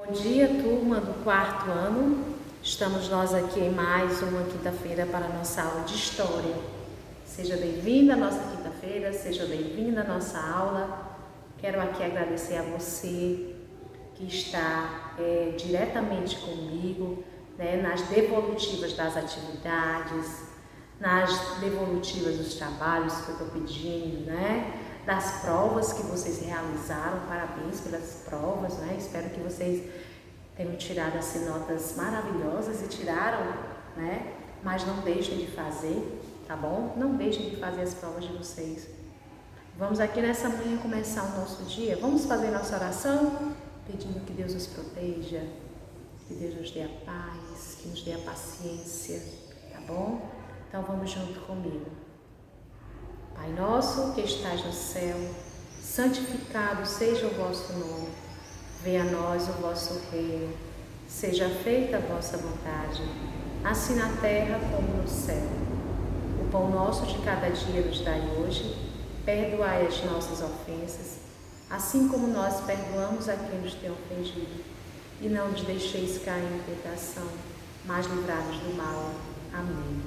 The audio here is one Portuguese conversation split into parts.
Bom dia, turma do quarto ano. Estamos nós aqui em mais uma quinta-feira para a nossa aula de História. Seja bem-vinda à nossa quinta-feira, seja bem-vinda à nossa aula. Quero aqui agradecer a você que está diretamente comigo, nas devolutivas das atividades, nas devolutivas dos trabalhos que eu estou pedindo, das provas que vocês realizaram. Parabéns pelas provas, Espero que vocês tenham tirado assim notas maravilhosas e tiraram, Mas não deixem de fazer, tá bom? Não deixem de fazer as provas de vocês. Vamos aqui nessa manhã começar o nosso dia. Vamos fazer nossa oração, pedindo que Deus nos proteja, que Deus nos dê a paz, que nos dê a paciência, tá bom? Então vamos junto comigo. Pai nosso que estás no céu, santificado seja o vosso nome. Venha a nós o vosso reino. Seja feita a vossa vontade, assim na terra como no céu. O pão nosso de cada dia nos dai hoje. Perdoai as nossas ofensas, assim como nós perdoamos a quem nos tem ofendido. E não nos deixeis cair em tentação, mas livrai-nos do mal. Amém.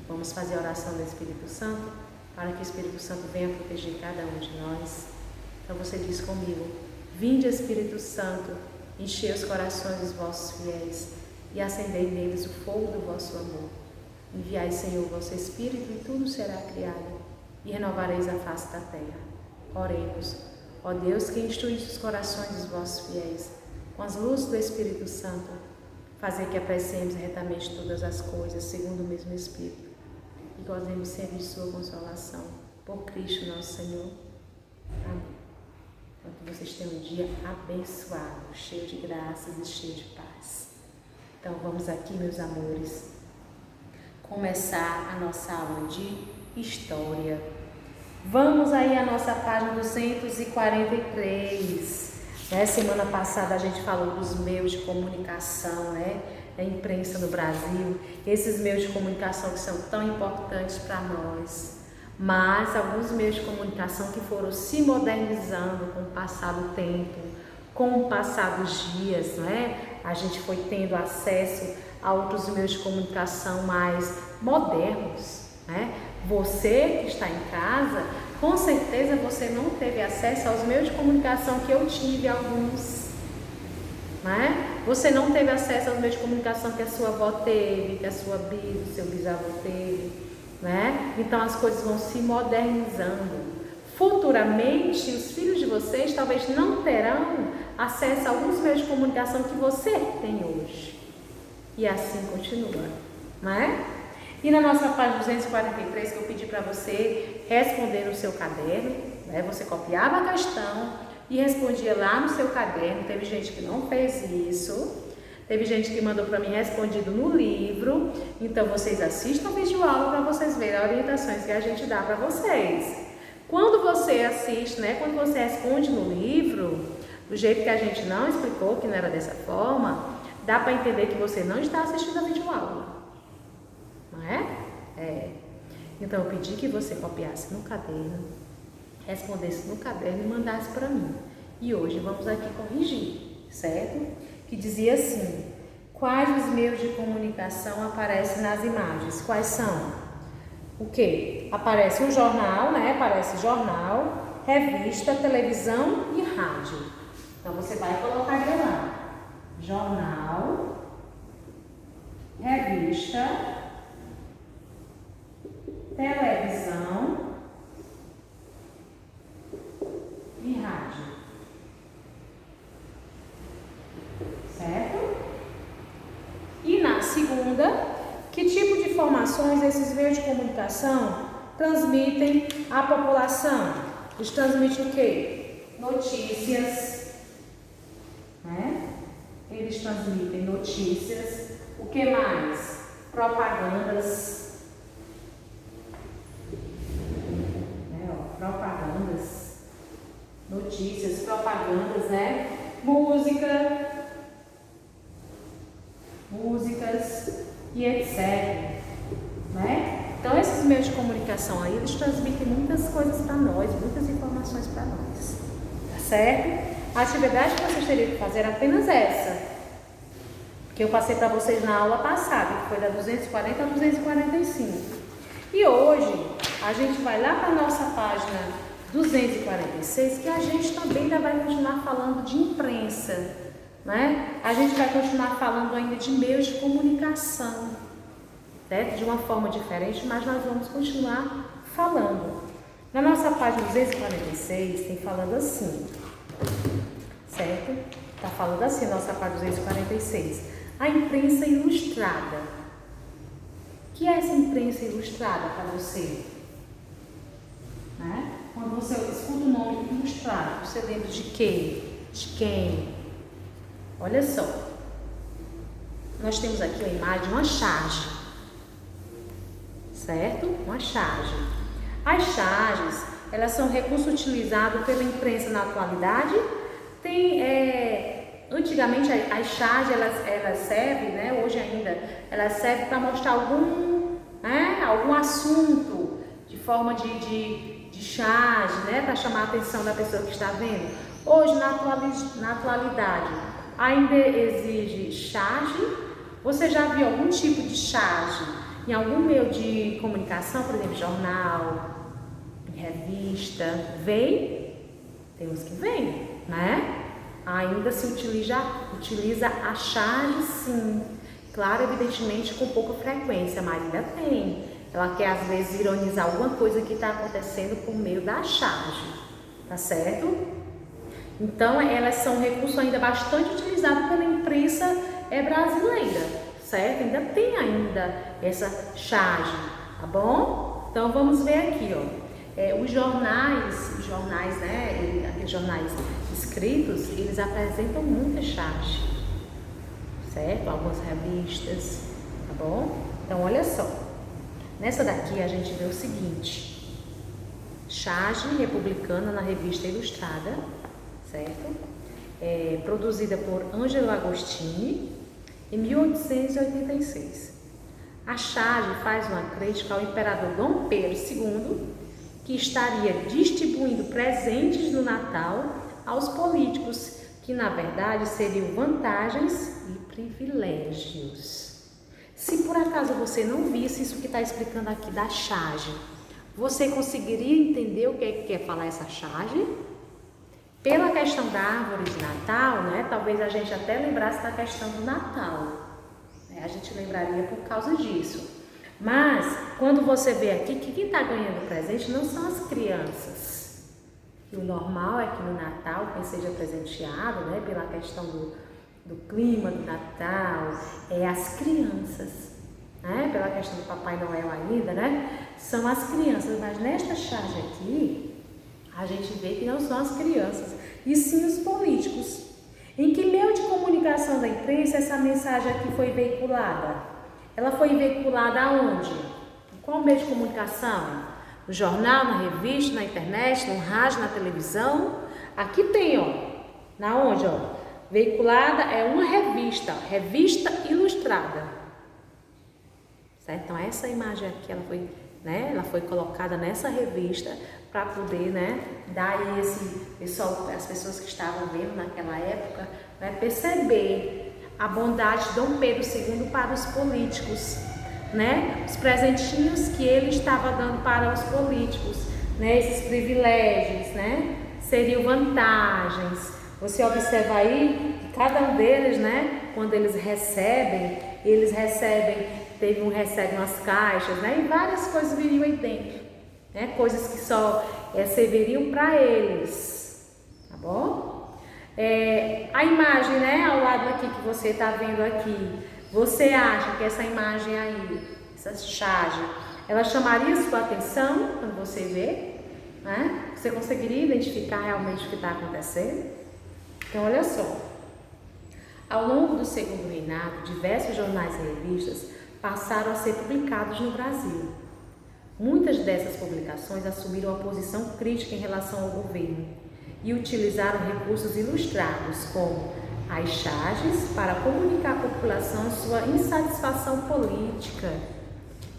Vamos fazer a oração do Espírito Santo, para que o Espírito Santo venha proteger cada um de nós. Então você diz comigo: vinde, Espírito Santo, enchei os corações dos vossos fiéis e acendei neles o fogo do vosso amor. Enviai, Senhor, o vosso Espírito e tudo será criado e renovareis a face da terra. Oremos. Ó Deus, que instruíste os corações dos vossos fiéis com as luzes do Espírito Santo, fazer que apreciemos retamente todas as coisas segundo o mesmo Espírito e gozemos sempre de sua consolação. Por Cristo nosso Senhor. Amém. Então, que vocês tenham um dia abençoado, cheio de graças e cheio de paz. Então vamos aqui, meus amores, começar a nossa aula de História. Vamos aí à nossa página 243. Semana passada a gente falou dos meios de comunicação, da imprensa no Brasil, esses meios de comunicação que são tão importantes para nós, mas alguns meios de comunicação que foram se modernizando com o passar do tempo, com o passar dos dias, A gente foi tendo acesso a outros meios de comunicação mais modernos, Você que está em casa, com certeza você não teve acesso aos meios de comunicação que eu tive alguns, Você não teve acesso aos meios de comunicação que a sua avó teve, que a sua seu bisavô teve, Então as coisas vão se modernizando. Futuramente, os filhos de vocês talvez não terão acesso a alguns meios de comunicação que você tem hoje. E assim continua, E na nossa página 243, que eu pedi para você responder no seu caderno, Você copiava a questão e respondia lá no seu caderno. Teve gente que não fez isso, teve gente que mandou para mim respondido no livro. Então vocês assistam o vídeo aula para vocês verem as orientações que a gente dá para vocês. Quando você assiste, quando você responde no livro, do jeito que a gente não explicou, que não era dessa forma, dá para entender que você não está assistindo a vídeo aula. Então eu pedi que você copiasse no caderno, respondesse no caderno e mandasse para mim. E hoje vamos aqui corrigir, certo? Que dizia assim: quais os meios de comunicação aparecem nas imagens? Quais são? O quê? Aparece um jornal, Aparece jornal, revista, televisão e rádio. Então você vai colocar lá: jornal, revista, televisão e rádio, certo? E na segunda, que tipo de informações esses meios de comunicação transmitem à população? Eles transmitem o quê? Notícias, Eles transmitem notícias. O que mais? Propagandas. Propagandas, notícias, propagandas, músicas e etc, Então esses meios de comunicação aí, eles transmitem muitas coisas para nós, muitas informações para nós, tá certo? A atividade que vocês teriam que fazer era apenas essa, que eu passei para vocês na aula passada, que foi da 240 a 245. E hoje a gente vai lá para a nossa página 246, que a gente também ainda vai continuar falando de imprensa, né? A gente vai continuar falando ainda de meios de comunicação, certo? De uma forma diferente, mas nós vamos continuar falando. Na nossa página 246 tem falando assim, certo? Está falando assim, nossa página 246. A imprensa ilustrada. O que é essa imprensa ilustrada para você? Né? Quando você escuta o nome ilustrado, você lembra de quê? De quem? Olha só. Nós temos aqui a imagem de uma charge. Certo? Uma charge. As charges, elas são recursos utilizados pela imprensa na atualidade. Antigamente as charges, elas servem, né? Hoje ainda, elas servem para mostrar algum assunto de forma de charge, né? Para chamar a atenção da pessoa que está vendo. Hoje, na atualidade, ainda exige charge. Você já viu algum tipo de charge em algum meio de comunicação, por exemplo, jornal, revista? Temos que vem, né? Ainda se utiliza a charge, sim. Claro, evidentemente com pouca frequência, mas ainda tem. Ela quer às vezes ironizar alguma coisa que está acontecendo por meio da charge, tá certo? Então, elas são um recurso ainda bastante utilizado pela imprensa brasileira, certo? Ainda tem essa charge, tá bom? Então, vamos ver aqui, ó. Os jornais, né? Aqueles jornais escritos, eles apresentam muita charge, certo? Algumas revistas, tá bom? Então, olha só. Nessa daqui a gente vê o seguinte: charge republicana na revista Ilustrada, certo? Produzida por Angelo Agostini em 1886. A charge faz uma crítica ao imperador Dom Pedro II, que estaria distribuindo presentes no Natal aos políticos, que na verdade seriam vantagens e privilégios. Se por acaso você não visse isso que está explicando aqui da charge, você conseguiria entender o que é que quer falar essa charge? Pela questão da árvore de Natal, né? Talvez a gente até lembrasse da questão do Natal, né? A gente lembraria por causa disso. Mas, quando você vê aqui que quem está ganhando presente não são as crianças. E o normal é que no Natal, quem seja presenteado, né, pela questão do clima do Natal, as crianças, né? Pela questão do Papai Noel ainda, né? São as crianças, mas nesta charge aqui, a gente vê que não são as crianças, e sim os políticos. Em que meio de comunicação da imprensa essa mensagem aqui foi veiculada? Ela foi veiculada aonde? Em qual meio de comunicação? No jornal, na revista, na internet, no rádio, na televisão? Aqui tem, ó. Na onde, ó? Veiculada é uma revista ilustrada. Certo? Então, essa imagem aqui, ela foi colocada nessa revista para poder, né, dar aí as pessoas que estavam vendo naquela época, né, perceber a bondade de Dom Pedro II para os políticos, né? Os presentinhos que ele estava dando para os políticos, né? Esses privilégios, né? Seriam vantagens. Você observa aí que cada um deles, né? Quando eles recebem, recebem umas caixas, né? E várias coisas viriam aí dentro, né? Coisas que só serviriam para eles, tá bom? A imagem, né, ao lado aqui que você está vendo aqui, você acha que essa imagem aí, essa charge, ela chamaria sua atenção quando você vê, né? Você conseguiria identificar realmente o que está acontecendo? Então, olha só. Ao longo do segundo reinado, diversos jornais e revistas passaram a ser publicados no Brasil. Muitas dessas publicações assumiram uma posição crítica em relação ao governo e utilizaram recursos ilustrados, como as charges, para comunicar à população sua insatisfação política.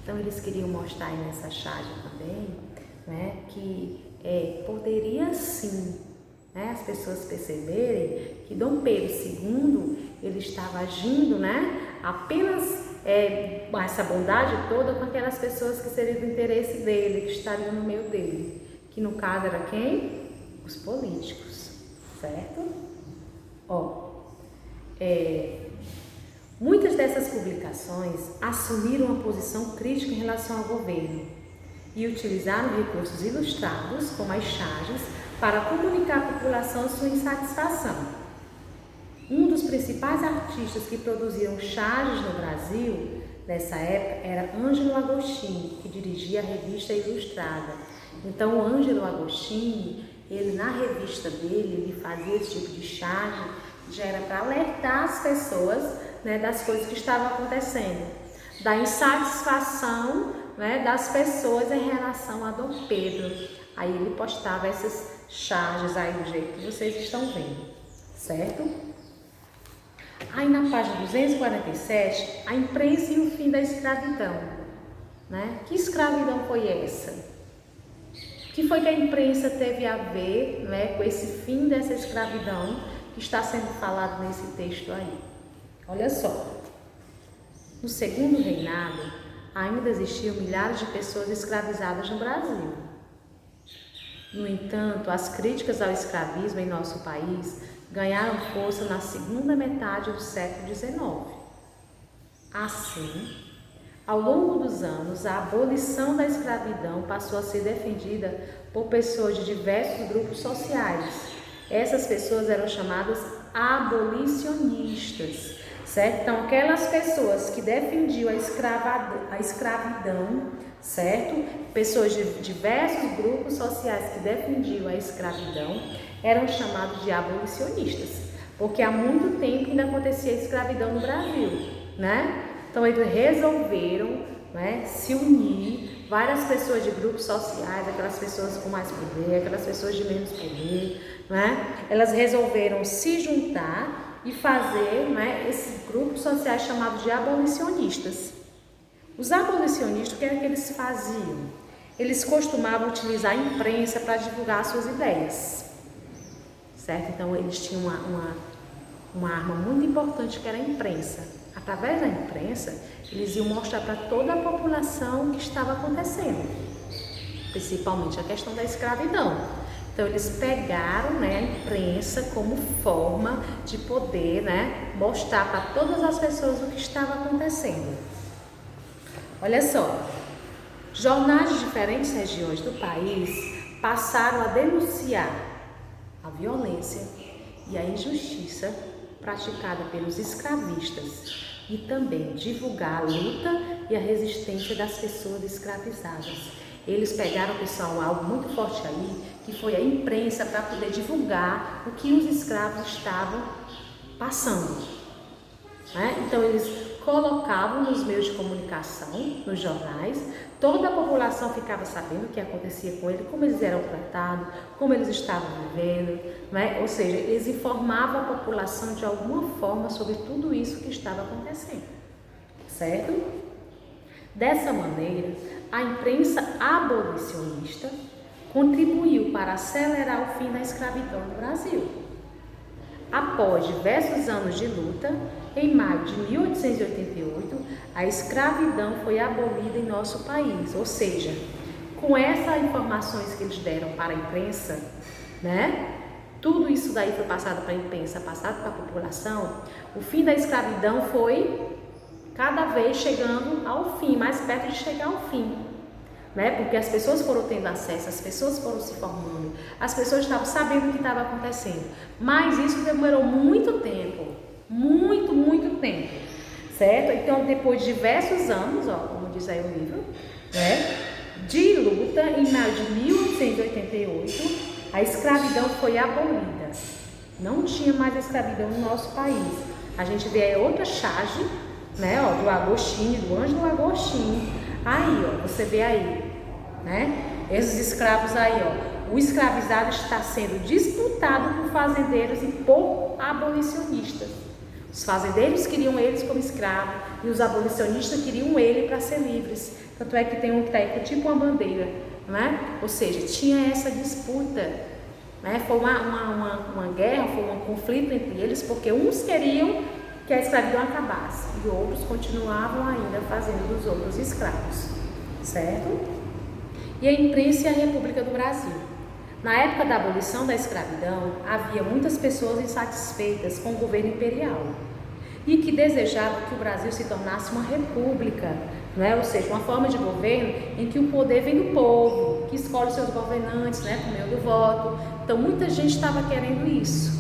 Então, eles queriam mostrar aí nessa charge também, né, que poderia sim, né, as pessoas perceberem que Dom Pedro II, ele estava agindo, né, apenas essa bondade toda com aquelas pessoas que seriam do interesse dele, que estariam no meio dele, que no caso era quem? Os políticos, certo? Muitas dessas publicações assumiram uma posição crítica em relação ao governo e utilizaram recursos ilustrados, como as charges, para comunicar à população sua insatisfação. Um dos principais artistas que produziram charges no Brasil nessa época era Ângelo Agostini, que dirigia a revista Ilustrada. Então, o Ângelo Agostini, ele na revista dele, ele fazia esse tipo de charge, já era para alertar as pessoas, né, das coisas que estavam acontecendo, da insatisfação, né, das pessoas em relação a Dom Pedro. Aí ele postava essas charges aí do jeito que vocês estão vendo, certo? Aí na página 247, a imprensa e o fim da escravidão, né? Que escravidão foi essa? O que foi que a imprensa teve a ver, né, com esse fim dessa escravidão que está sendo falado nesse texto aí? Olha só, no segundo reinado, ainda existiam milhares de pessoas escravizadas no Brasil. No entanto, as críticas ao escravismo em nosso país ganharam força na segunda metade do século XIX. Assim, ao longo dos anos, a abolição da escravidão passou a ser defendida por pessoas de diversos grupos sociais. Essas pessoas eram chamadas abolicionistas, certo? Então, aquelas pessoas que defendiam a escravidão, certo? Pessoas de diversos grupos sociais que defendiam a escravidão eram chamados de abolicionistas, porque há muito tempo ainda acontecia a escravidão no Brasil, né? Então eles resolveram, né, se unir, várias pessoas de grupos sociais, aquelas pessoas com mais poder, aquelas pessoas de menos poder, né? Elas resolveram se juntar e fazer, né, esses grupos sociais chamados de abolicionistas. Os abolicionistas, o que é que eles faziam? Eles costumavam utilizar a imprensa para divulgar suas ideias, certo? Então eles tinham uma arma muito importante, que era a imprensa. Através da imprensa, eles iam mostrar para toda a população o que estava acontecendo, principalmente a questão da escravidão. Então eles pegaram, né, a imprensa como forma de poder, né, mostrar para todas as pessoas o que estava acontecendo. Olha só, jornais de diferentes regiões do país passaram a denunciar a violência e a injustiça praticada pelos escravistas e também divulgar a luta e a resistência das pessoas escravizadas. Eles pegaram, pessoal, algo muito forte aí, que foi a imprensa, para poder divulgar o que os escravos estavam passando, né? Então eles colocavam nos meios de comunicação, nos jornais, toda a população ficava sabendo o que acontecia com ele, como eles eram tratados, como eles estavam vivendo, né? Ou seja, eles informavam a população de alguma forma sobre tudo isso que estava acontecendo, certo? Dessa maneira, a imprensa abolicionista contribuiu para acelerar o fim da escravidão no Brasil. Após diversos anos de luta, em maio de 1888, a escravidão foi abolida em nosso país. Ou seja, com essas informações que eles deram para a imprensa, né? Tudo isso daí foi passado para a imprensa, passado para a população. O fim da escravidão foi cada vez chegando ao fim, mais perto de chegar ao fim, né? Porque as pessoas foram tendo acesso, as pessoas foram se formando, as pessoas estavam sabendo o que estava acontecendo. Mas isso demorou muito tempo, muito tempo, certo? Então, depois de diversos anos, ó, como diz aí o livro, né, de luta, em maio de 1888, a escravidão foi abolida. Não tinha mais escravidão no nosso país. A gente vê aí outra charge, né, ó, do Agostini, do Ângelo Agostini. Aí, ó, você vê aí, né, esses escravos aí, ó. O escravizado está sendo disputado por fazendeiros e por abolicionistas. Os fazendeiros queriam eles como escravo e os abolicionistas queriam ele para ser livres. Tanto é que tem um teco, tipo uma bandeira, né? Ou seja, tinha essa disputa né? Foi uma guerra, foi um conflito entre eles, porque uns queriam que a escravidão acabasse e outros continuavam ainda fazendo dos outros escravos, certo? E a imprensa e a República do Brasil. Na época da abolição da escravidão, havia muitas pessoas insatisfeitas com o governo imperial e que desejavam que o Brasil se tornasse uma república, né? Ou seja, uma forma de governo em que o poder vem do povo, que escolhe seus governantes, né? Por meio do voto. Então, muita gente estava querendo isso.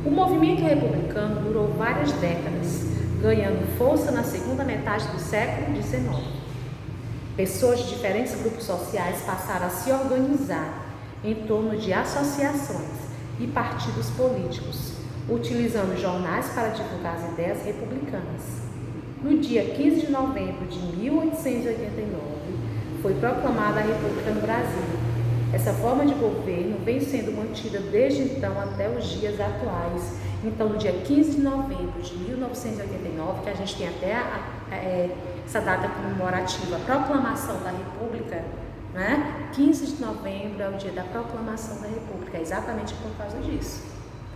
O movimento republicano durou várias décadas, ganhando força na segunda metade do século XIX. Pessoas de diferentes grupos sociais passaram a se organizar em torno de associações e partidos políticos, utilizando jornais para divulgar as ideias republicanas. No dia 15 de novembro de 1889, foi proclamada a República no Brasil. Essa forma de governo vem sendo mantida desde então até os dias atuais. Então, no dia 15 de novembro de 1989, que a gente tem até essa data comemorativa, a proclamação da República, né? 15 de novembro é o dia da proclamação da República, exatamente por causa disso,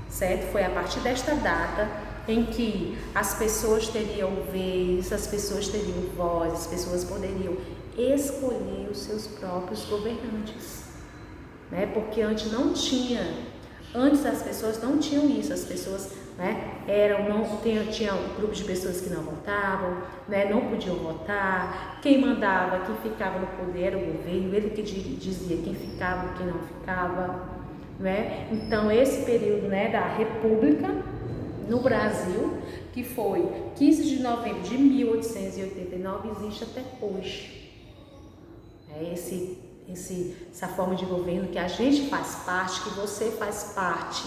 certo? Foi a partir desta data em que as pessoas teriam vez, as pessoas teriam voz, as pessoas poderiam escolher os seus próprios governantes, né? Porque antes não tinha, antes as pessoas não tinham isso, as pessoas, né, tinha um grupo de pessoas que não votavam, né, não podiam votar, quem mandava, quem ficava no poder era o governo, ele que dizia quem ficava e quem não ficava, né? Então esse período, né, da República no Brasil, que foi 15 de novembro de 1889, existe até hoje. Essa forma de governo que a gente faz parte, que você faz parte,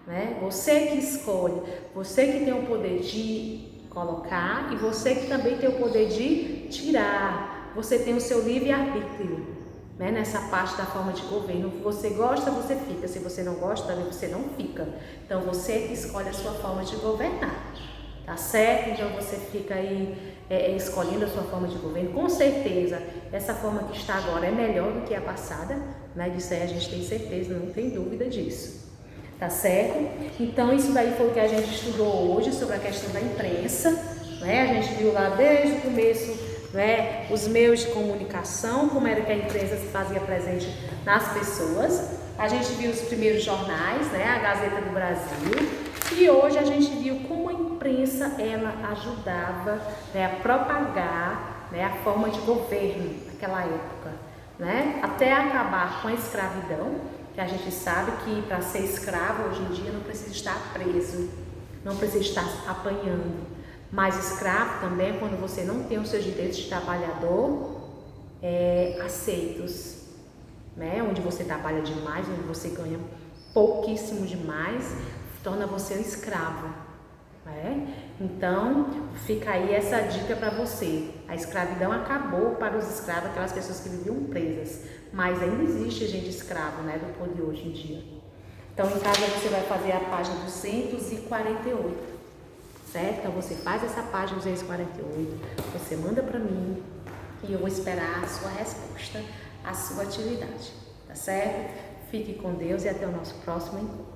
né? Você que escolhe, você que tem o poder de colocar e você que também tem o poder de tirar. Você tem o seu livre-arbítrio, né? Nessa parte da forma de governo. Você gosta, você fica. Se você não gosta, também você não fica. Então você que escolhe a sua forma de governar, tá certo? Então você fica aí escolhendo a sua forma de governo. Com certeza, essa forma que está agora é melhor do que a passada, né? Disso aí a gente tem certeza, não tem dúvida disso. Tá certo? Então isso daí foi o que a gente estudou hoje sobre a questão da imprensa, né? A gente viu lá desde o começo, né, os meios de comunicação, como era que a imprensa se fazia presente nas pessoas. A gente viu os primeiros jornais, né, a Gazeta do Brasil, e hoje a gente viu como a imprensa ela ajudava, né, a propagar, né, a forma de governo naquela época, né, até acabar com a escravidão, que a gente sabe que para ser escravo hoje em dia não precisa estar preso, não precisa estar apanhando. Mas escravo também é quando você não tem os seus direitos de trabalhador aceitos, né? Onde você trabalha demais, onde você ganha pouquíssimo demais, torna você um escravo, né? Então, fica aí essa dica para você. A escravidão acabou para os escravos, aquelas pessoas que viviam presas, mas ainda existe gente escrava, né, do povo de hoje em dia. Então, em casa você vai fazer a página 248. Certo? Então você faz essa página 248, você manda para mim e eu vou esperar a sua resposta, a sua atividade, tá certo? Fique com Deus e até o nosso próximo encontro.